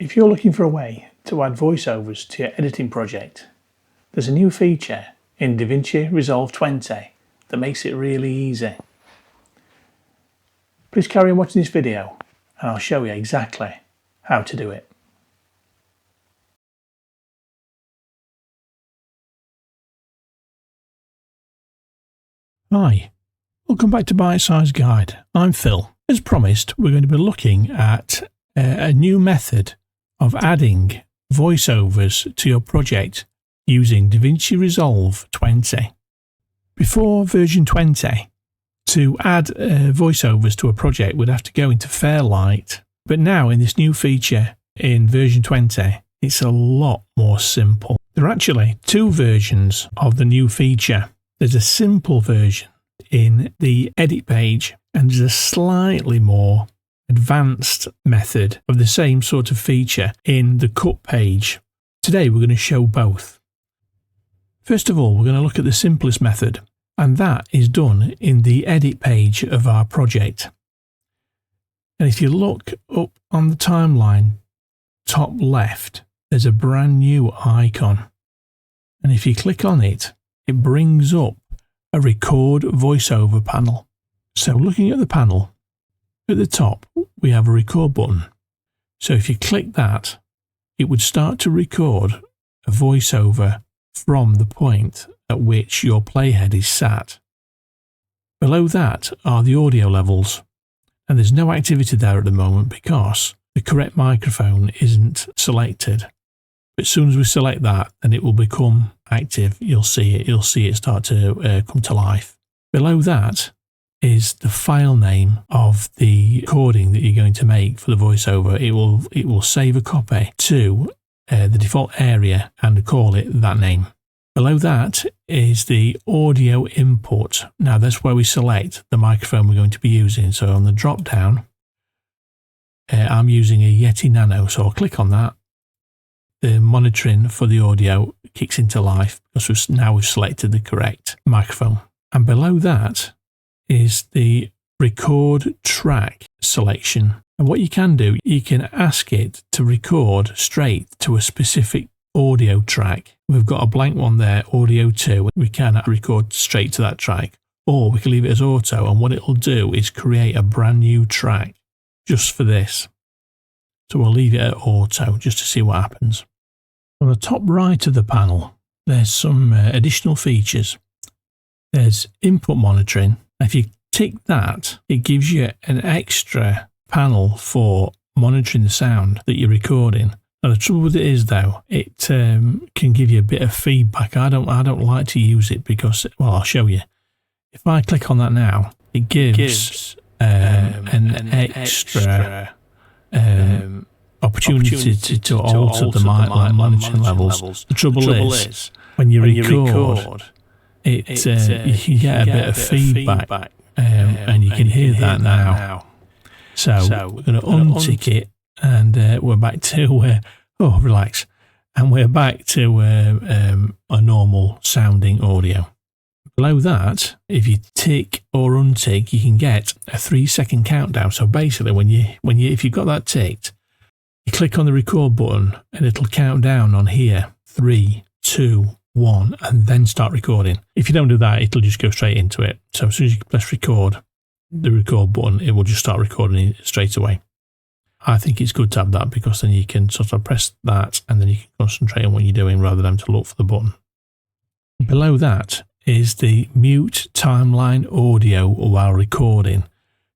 If you're looking for a way to add voiceovers to your editing project, there's a new feature in Davinci Resolve 20 that makes it really easy. Please carry on watching this video and I'll show you exactly how to do it. Hi, welcome back to Bite Size Guide. I'm Phil. As promised, we're going to be looking at a new method of adding voiceovers to your project using Davinci Resolve 20. Before version 20, to add voiceovers to a project we'd have to go into Fairlight, but now in this new feature in version 20, it's a lot more simple. There are actually two versions of the new feature. There's a simple version in the edit page and there's a slightly more advanced method of the same sort of feature in the cut page. Today we're going to show both. First of all, we're going to look at the simplest method, and that is done in the edit page of our project. And if you look up on the timeline, top left, there's a brand new icon. And if you click on it, it brings up a record voiceover panel. So looking at the panel, at the top, we have a record button. So if you click that, it would start to record a voiceover from the point at which your playhead is sat. Below that are the audio levels, and there's no activity there at the moment because the correct microphone isn't selected. But as soon as we select that, then it will become active. You'll see it start to come to life. Below that is the file name of the recording that you're going to make for the voiceover. It will save a copy to the default area and call it that name. Below that is the audio input. Now that's where we select the microphone we're going to be using. So on the drop down, I'm using a Yeti Nano, so I'll click on that. The monitoring for the audio kicks into life because we've selected the correct microphone. And below that is the record track selection. And what you can do, you can ask it to record straight to a specific audio track. We've got a blank one there, audio 2. We can record straight to that track, or we can leave it as auto, and what it'll do is create a brand new track just for this. So we'll leave it at auto just to see what happens. On the top right of the panel, there's some additional features. There's input monitoring. If you tick that, it gives you an extra panel for monitoring the sound that you're recording. Now the trouble with it is though, it can give you a bit of feedback. I don't like to use it because, well, I'll show you. If I click on that now, it gives an extra opportunity to alter the monitoring levels. The trouble is, when you record, you can get a bit of feedback, and you can hear that now. So we're going to untick it, and we're back to relax, and we're back to a normal sounding audio. Below that, if you tick or untick, you can get a 3-second countdown. So basically, if you've got that ticked, you click on the record button, and it'll count down on here 3, 2, 1, and then start recording. If you don't do that, it'll just go straight into it. So as soon as you press record, the record button, it will just start recording it straight away. I think it's good to have that because then you can sort of press that and then you can concentrate on what you're doing rather than to look for the button. Below that is the mute timeline audio while recording.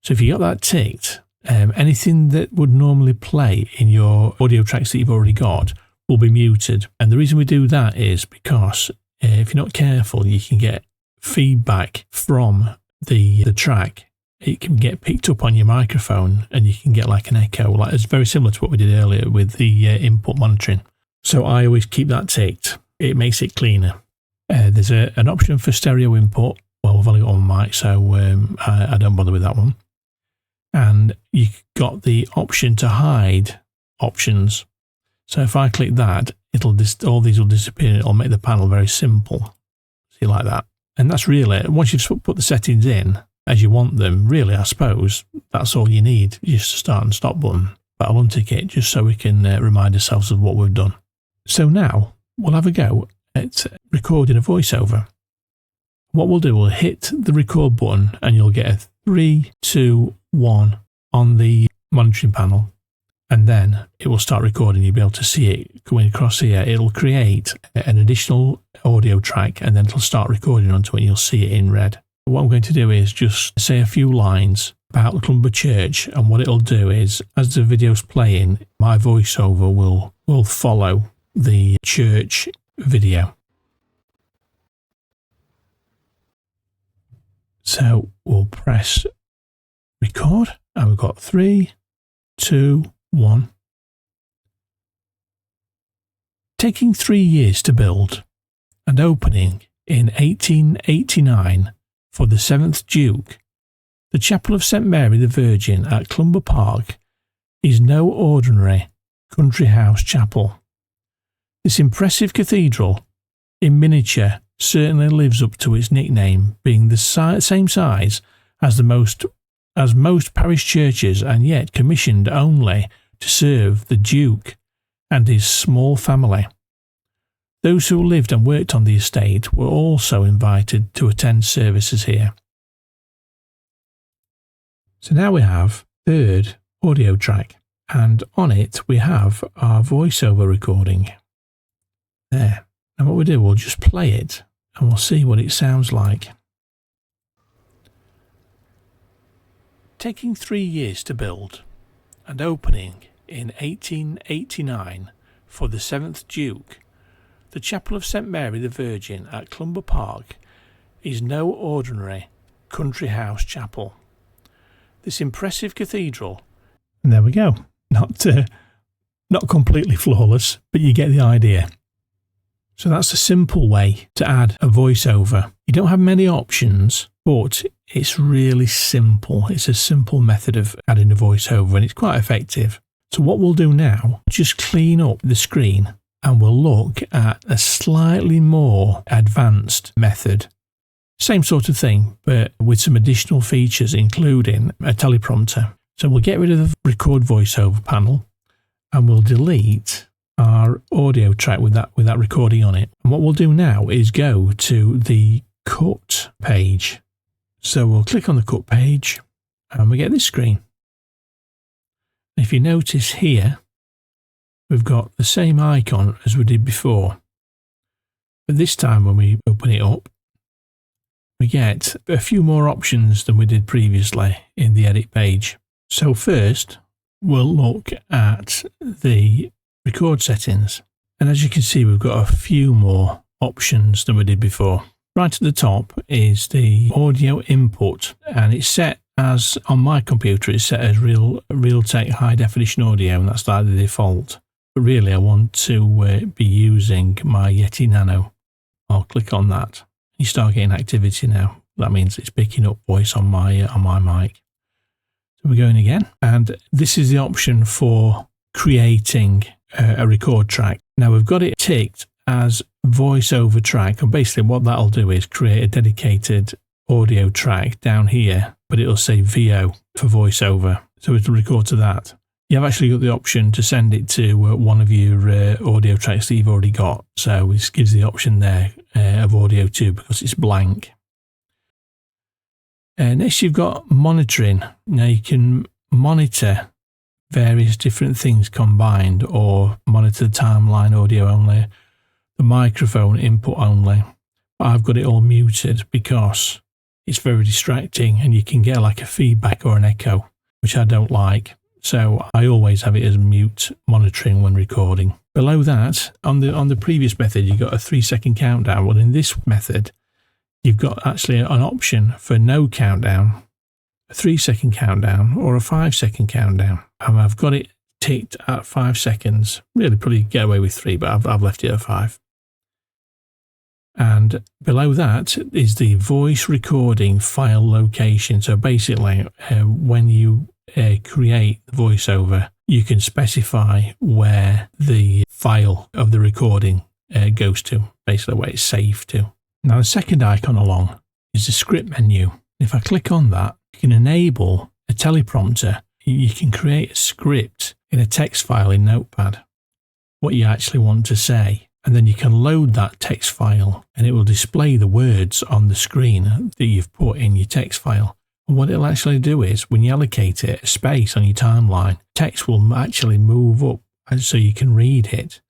So if you got that ticked, anything that would normally play in your audio tracks that you've already got will be muted. And the reason we do that is because if you're not careful, you can get feedback from the track. It can get picked up on your microphone and you can get like an echo. It's very similar to what we did earlier with the input monitoring. So I always keep that ticked. It makes it cleaner. There's an option for stereo input. Well, we've only got one mic, so I don't bother with that one. And you've got the option to hide options. So if I click that, all these will disappear. It'll make the panel very simple. See, like that. And that's really, once you've put the settings in as you want them, really, I suppose, that's all you need. Just a start and stop button. but I'll untick it just so we can remind ourselves of what we've done. So now we'll have a go at recording a voiceover. What we'll do, we'll hit the record button and you'll get a 3, 2, 1 on the monitoring panel, and then it will start recording. You'll be able to see it going across here. It'll create an additional audio track and then it'll start recording onto it and you'll see it in red. What I'm going to do is just say a few lines about the Clumber Church, and what it'll do is, as the video's playing, my voiceover will follow the church video. So we'll press record and we've got 3, 2, 1. Taking 3 years to build and opening in 1889 for the 7th Duke, the Chapel of St Mary the Virgin at Clumber Park is no ordinary country house chapel. This impressive cathedral, in miniature, certainly lives up to its nickname, being the same size as most parish churches, and yet commissioned only to serve the Duke and his small family. Those who lived and worked on the estate were also invited to attend services here. So now we have third audio track, and on it we have our voiceover recording. There. And what we do, we'll just play it and we'll see what it sounds like. Taking 3 years to build and opening in 1889 for the 7th Duke, the Chapel of St Mary the Virgin at Clumber Park is no ordinary country house chapel. This impressive cathedral, and there we go, not completely flawless, but you get the idea. So that's a simple way to add a voiceover. You don't have many options, but it's really simple. It's a simple method of adding a voiceover, and it's quite effective. So what we'll do now, just clean up the screen and we'll look at a slightly more advanced method. Same sort of thing, but with some additional features, including a teleprompter. So we'll get rid of the record voiceover panel and we'll delete our audio track with that recording on it. And what we'll do now is go to the cut page. So we'll click on the cut page and we get this screen. If you notice here, we've got the same icon as we did before. But this time when we open it up, we get a few more options than we did previously in the edit page. So first, we'll look at the record settings. And as you can see, we've got a few more options than we did before. Right at the top is the audio input, and it's set as, on my computer, it's set as Realtek high definition audio, and that's like the default. But really, I want to be using my Yeti Nano. I'll click on that. You start getting activity now. That means it's picking up voice on my mic. So we're going again, and this is the option for creating a record track. Now we've got it ticked as voiceover track, and basically what that'll do is create a dedicated audio track down here, but it'll say VO for voiceover, so it'll record to that. You've actually got the option to send it to one of your audio tracks that you've already got, so this gives the option there of audio too, because it's blank. Next you've got monitoring. Now you can monitor various different things combined, or monitor the timeline audio only, the microphone input only. But I've got it all muted because it's very distracting and you can get like a feedback or an echo, which I don't like. So I always have it as mute monitoring when recording. Below that, on the previous method, you got a 3-second countdown. Well, in this method, you've got actually an option for no countdown, a 3-second countdown, or a 5-second countdown. And I've got it ticked at 5 seconds. Really, probably get away with 3, but I've left it at 5. And below that is the voice recording file location. So basically, when you create the voiceover, you can specify where the file of the recording goes to, basically where it's saved to. Now the second icon along is the script menu. If I click on that, you can enable a teleprompter. You can create a script in a text file in Notepad what you actually want to say. And then you can load that text file and it will display the words on the screen that you've put in your text file. And what it'll actually do is when you allocate it a space on your timeline, text will actually move up so you can read it.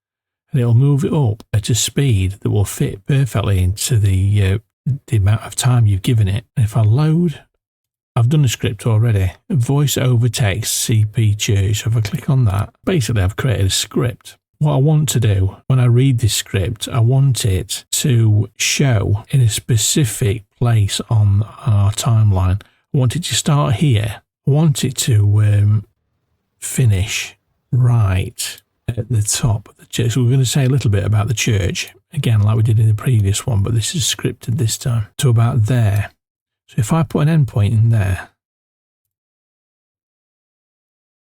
And it'll move it up at a speed that will fit perfectly into the amount of time you've given it. And if I load, I've done a script already, voice over text CP Church. So if I click on that, basically I've created a script. What I want to do when I read this script, I want it to show in a specific place on our timeline. I want it to start here. I want it to finish right at the top of the church. So we're going to say a little bit about the church, again, like we did in the previous one, but this is scripted this time to about there. So if I put an endpoint in there,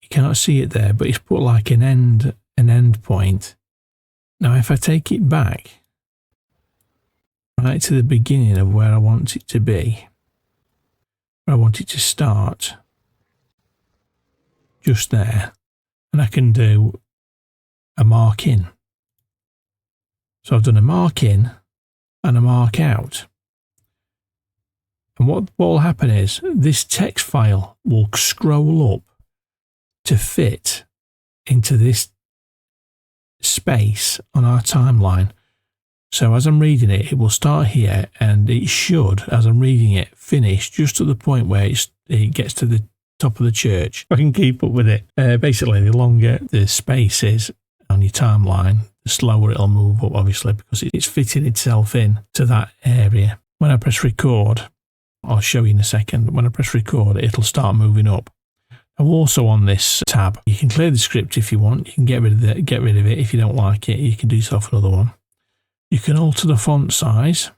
you cannot see it there, but it's put like an end point. Now, if I take it back right to the beginning of where I want it to be, where I want it to start, just there, and I can do a mark in. So I've done a mark in and a mark out. And what will happen is this text file will scroll up to fit into this space on our timeline. So as I'm reading it, it will start here and it should, as I'm reading it, finish just at the point where it gets to the top of the church. I can keep up with it. Basically, the longer the space is on your timeline, the slower it'll move up, obviously, because it's fitting itself in to that area. When I press record, I'll show you in a second. When I press record, it'll start moving up. And also on this tab, you can clear the script if you want. You can get rid of it if you don't like it. You can do yourself another one. You can alter the font size,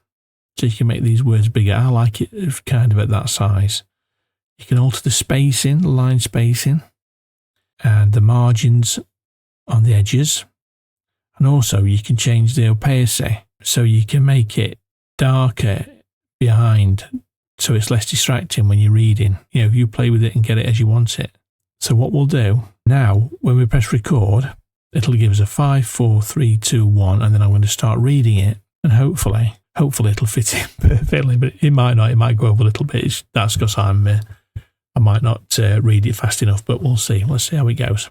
so you can make these words bigger. I like it kind of at that size. You can alter the spacing, the line spacing, and the margins on the edges. And also you can change the opacity, so you can make it darker behind, so it's less distracting when you're reading. You know, if you play with it and get it as you want it. So what we'll do now, when we press record, it'll give us a 5, 4, 3, 2, 1, and then I'm going to start reading it, and hopefully it'll fit in perfectly, but it might not. It might go over a little bit. That's because I might not read it fast enough, but we'll see. Let's see how it goes.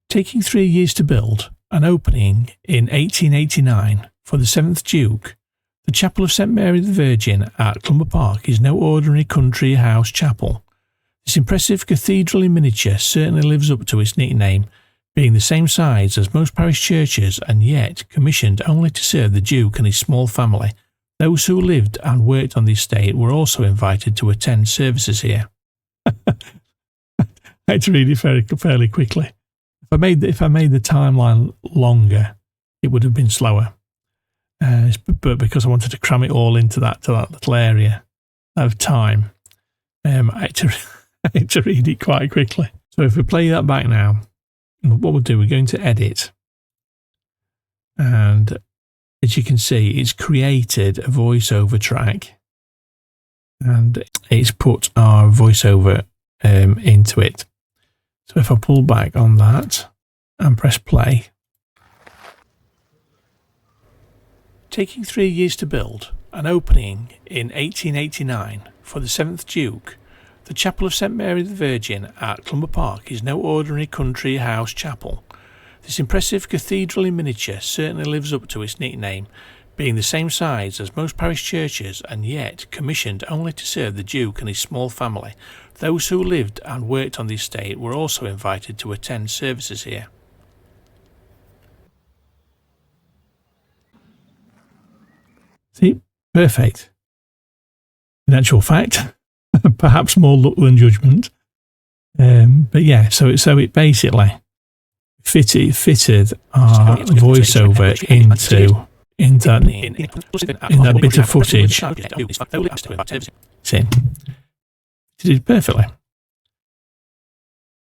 Taking 3 years to build, and opening in 1889 for the 7th Duke, the Chapel of St Mary the Virgin at Clumber Park is no ordinary country house chapel. This impressive cathedral in miniature certainly lives up to its nickname, being the same size as most parish churches and yet commissioned only to serve the Duke and his small family. Those who lived and worked on the estate were also invited to attend services here. I had to read it fairly quickly. If I made the timeline longer, it would have been slower. But because I wanted to cram it all into that little area of time, I had to read it quite quickly. So if we play that back now, what we'll do, we're going to edit. And as you can see, it's created a voiceover track. And it's put our voiceover into it. So if I pull back on that and press play. Taking 3 years to build, and opening in 1889 for the 7th Duke, the Chapel of St Mary the Virgin at Clumber Park is no ordinary country house chapel. This impressive cathedral in miniature certainly lives up to its nickname, being the same size as most parish churches and yet commissioned only to serve the Duke and his small family. Those who lived and worked on the estate were also invited to attend services here. See, perfect. In actual fact, perhaps more luck than judgment. But yeah, so it basically fitted our voiceover in that bit of footage. See, it did perfectly.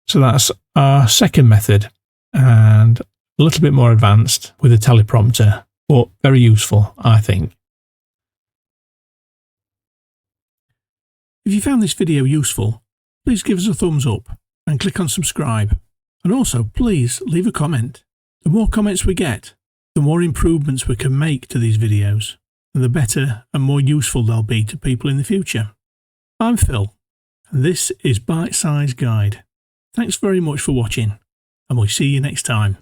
So that's our second method, and a little bit more advanced with a teleprompter, but very useful, I think. If you found this video useful, please give us a thumbs up and click on subscribe. And also, please leave a comment. The more comments we get, the more improvements we can make to these videos, and the better and more useful they'll be to people in the future. I'm Phil, and this is Bite Size Guide. Thanks very much for watching, and we'll see you next time.